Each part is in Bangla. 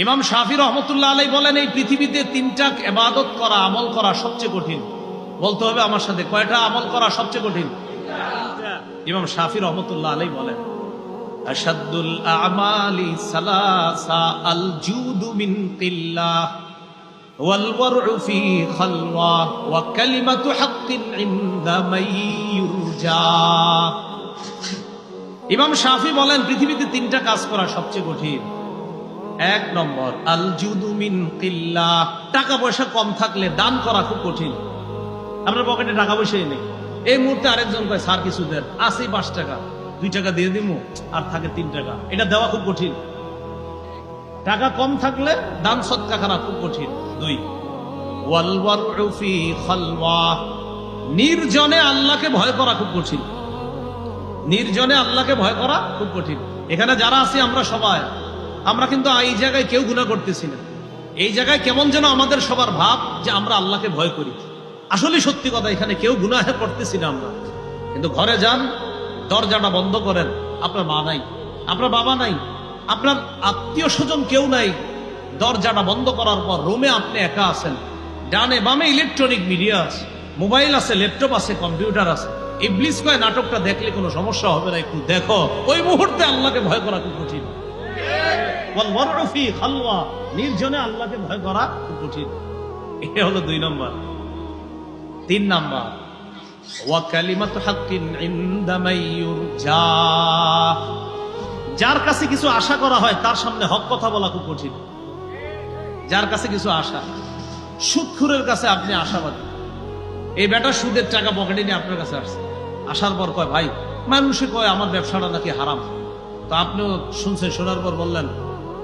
ইমাম শাফি রহমতুল্লাহ আলাইহি বলেন, এই পৃথিবীতে তিনটা ইবাদত করা, আমল করা সবচেয়ে কঠিন। বলতে হবে আমার সাথে, কয়টা আমল করা সবচেয়ে কঠিন? ইমাম শাফি রহমতুল্লাহ আলাইহি বলেন, আশাদ্দুল আমালি সালাসা আল জুদু মিন কিল্লাহ ওয়াল ওয়ারউ ফি খালওয়া ওয়া কালিমাতু হাক্কিন ইনদা মাইয়ুরজা। ইমাম শাফি বলেন, পৃথিবীতে তিনটা কাজ করা সবচেয়ে কঠিন। এক নম্বর, আল জুদু মিন কিল্লাহ, টাকা পয়সা কম থাকলে দান করা খুব কঠিন। আপনার পকেটে টাকা পয়সাই নেই, এই মুহূর্তে আরেকজন কয় স্যার কিছু দেন, আছে 5 টাকা, 2 টাকা দিয়ে দিব, আর থাকে 3 টাকা, এটা দেওয়া খুব কঠিন। টাকা কম থাকলে দান সদকা করা খুব কঠিন। 2, ওয়াল ওয়ারউ ফি খালওয়া, নির্জনে আল্লাহকে ভয় করা খুব কঠিন। নির্জনে আল্লাহকে ভয় করা খুব কঠিন। এখানে যারা আছি আমরা সবাই, আমরা কিন্তু এই জায়গায় কেউ গুনাহ করতেছি না। এই জায়গায় কেমন যেন আমাদের সবার ভাব যে আমরা আল্লাহকে ভয় করি। আসলে সত্যি কথা, এখানে কেউ গুনাহ করতেছি না আমরা। কিন্তু ঘরে যান, দরজাটা বন্ধ করেন, আপনার মা নাই, আপনার বাবা নাই, আপনার আত্মীয় স্বজন কেউ নাই। দরজাটা বন্ধ করার পর রুমে আপনি একা আছেন, ডানে বামে ইলেকট্রনিক মিডিয়া আছে, মোবাইল আছে, ল্যাপটপ আছে, কম্পিউটার আছে। ইবলিস কয় নাটকটা দেখলে কোনো সমস্যা হবে না, একটু দেখো। ওই মুহূর্তে আল্লাহকে ভয় করা খুব কঠিন। ওয়াল ওয়ারউ ফি খালওয়া, নির্জনে আল্লাহকে ভয় করা খুব কঠিন। এটা হলো 2 নম্বর। 3 নম্বর, ওয়া কালিমাতু হাক্কিন ইনদা মাইয়ুরজা, যার কাছে কিছু আশা করা হয় তার সামনে হক কথা বলা খুব কঠিন। যার কাছে কিছু আশা, সুদখোরের কাছে আপনি আশাবাদী, এই বেটা সুদের টাকা পকেটে নিয়ে আপনার কাছে আসছে, আসার পর কয় ভাই, মানুষে কয় আমার ব্যবসাটা নাকি হারাম। তো আপনিও শুনছেন, শোনার পর বললেন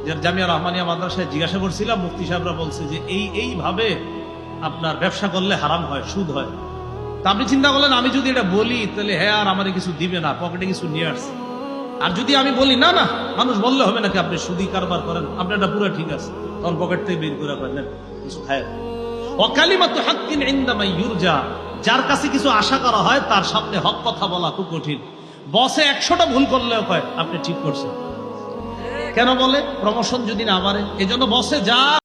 যে জামিয়া রহমানিয়া মাদ্রাসায় জিজ্ঞাসা করছিলাম, মুফতি সাহেবরা বলছে যে এইভাবে আপনার ব্যবসা করলে হারাম হয়, সুদ হয়। তা আপনি চিন্তা করলেন, আমি যদি এটা বলি তাহলে হ্যাঁ আর আমার কিছু দিবে না, পকেটে কিছু নিয়ে আসছে। আর যদি আমি বলি না না, মানুষ বললে হবে নাকি আপনি সুদি কারবার করেন, আপনার এটা পুরো ঠিক আছে, তখন পকেট থেকে বের করে করেন কিছু খায়। ওয়া কালিমাতু হাক্কিন ইনদা মাইয়ুরজা, যার কাছে কিছু আশা করা হয় তার সামনে হক কথা বলা খুব কঠিন। বসে 100টা ভুল করলেও কয় আপনি ঠিক করছেন। কেন বলে? প্রমোশন যদি না বাড়ে, এজন্য বসে যা